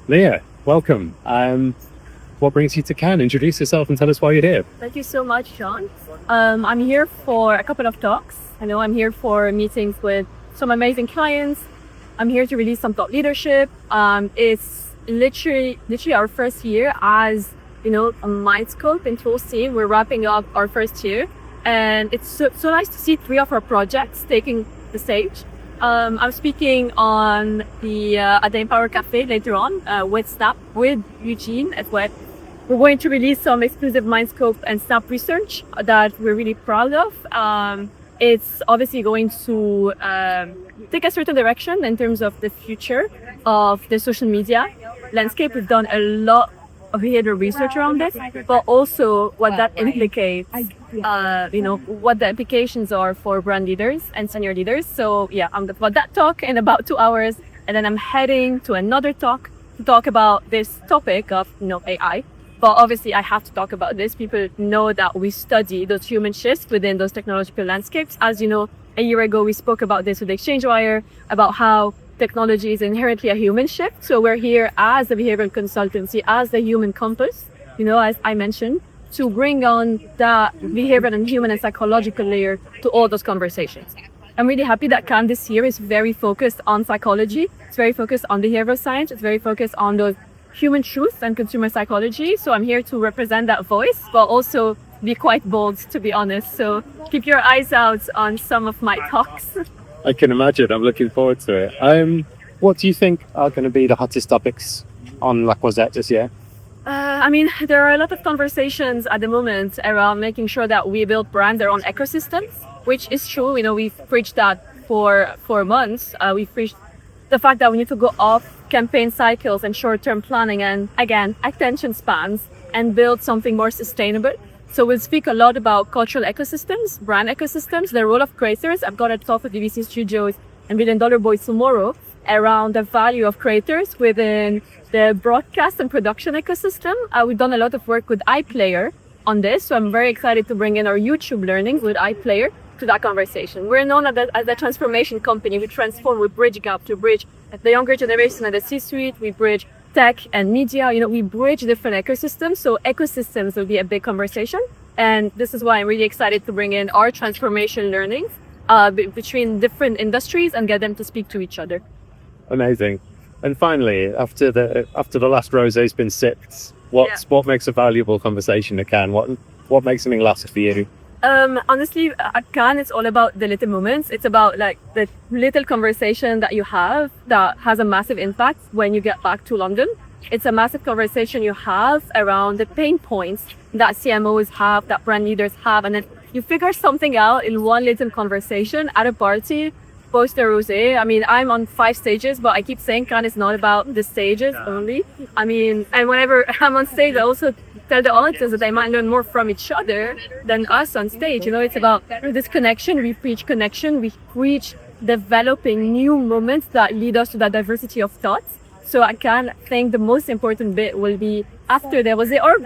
Lea, welcome. What brings you to Cannes? Introduce yourself and tell us why you're here. Thank you so much, Sean. I'm here for a couple of talks. I'm here for meetings with some amazing clients. I'm here to release some thought leadership. It's literally our first year as, a Mindscope in Tools team. We're wrapping up our first year, and it's so nice to see 3 of our projects taking the stage. I'm speaking on at the Empower Cafe later on with Snap, with Eugene as well. We're going to release some exclusive Mindscope and Snap research that we're really proud of. It's obviously going to take a certain direction in terms of the future of the social media landscape. We've done a lot of behavioral research around this, but also what that implicates, what the implications are for brand leaders and senior leaders. So yeah, I'm about that talk in about 2 hours, and then I'm heading to another talk to talk about this topic of AI. But obviously I have to talk about this. People know that we study those human shifts within those technological landscapes. As you know, a year ago we spoke about this with ExchangeWire, about how technology is inherently a human shift. So we're here as a behavioral consultancy, as the human compass, as I mentioned, to bring on that behavioral and human and psychological layer to all those conversations. I'm really happy that Cannes this year is very focused on psychology. It's very focused on behavioral science. It's very focused on those human truth and consumer psychology. So I'm here to represent that voice, but also be quite bold, to be honest. So keep your eyes out on some of my talks. I can imagine. I'm looking forward to it. What do you think are going to be the hottest topics on La Croisette this year? There are a lot of conversations at the moment around making sure that we build brand their own ecosystems, which is true. We've preached that for months. We've preached the fact that we need to go off campaign cycles and short-term planning and, again, attention spans and build something more sustainable. So we'll speak a lot about cultural ecosystems, brand ecosystems, the role of creators. I've got a talk with BBC Studios and $1 Billion Boys tomorrow around the value of creators within the broadcast and production ecosystem. We've done a lot of work with iPlayer on this, so I'm very excited to bring in our YouTube learnings with iPlayer to that conversation. We're known as a transformation company. We transform, we bridge gap to bridge the younger generation and the C-suite. We bridge tech and media. We bridge different ecosystems. So ecosystems will be a big conversation. And this is why I'm really excited to bring in our transformation learnings between different industries and get them to speak to each other. Amazing. And finally, after the last rosé's been sipped, what makes a valuable conversation at Cannes? What makes something last for you? Honestly, at Cannes, it's all about the little moments. It's about the little conversation that you have that has a massive impact when you get back to London. It's a massive conversation you have around the pain points that CMOs have, that brand leaders have, and then you figure something out in one little conversation at a party, post a rosé. I'm on 5 stages, but I keep saying Cannes is not about the stages only. And whenever I'm on stage, I also tell the audiences that they might learn more from each other than us on stage. It's about this connection. We preach connection. We preach developing new moments that lead us to that diversity of thoughts. So I can think the most important bit will be after the rosé or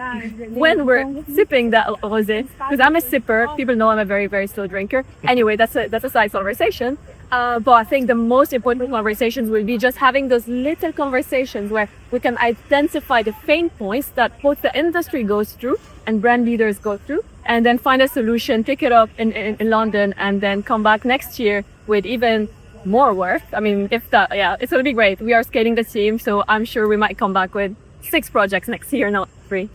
when we're sipping that rosé. Because I'm a sipper. People know I'm a very, very slow drinker. Anyway, that's a side conversation. But I think the most important conversations will be just having those little conversations where we can identify the pain points that both the industry goes through and brand leaders go through, and then find a solution, pick it up in London, and then come back next year with even more work. It's going to be great. We are scaling the team, so I'm sure we might come back with 6 projects next year, not 3.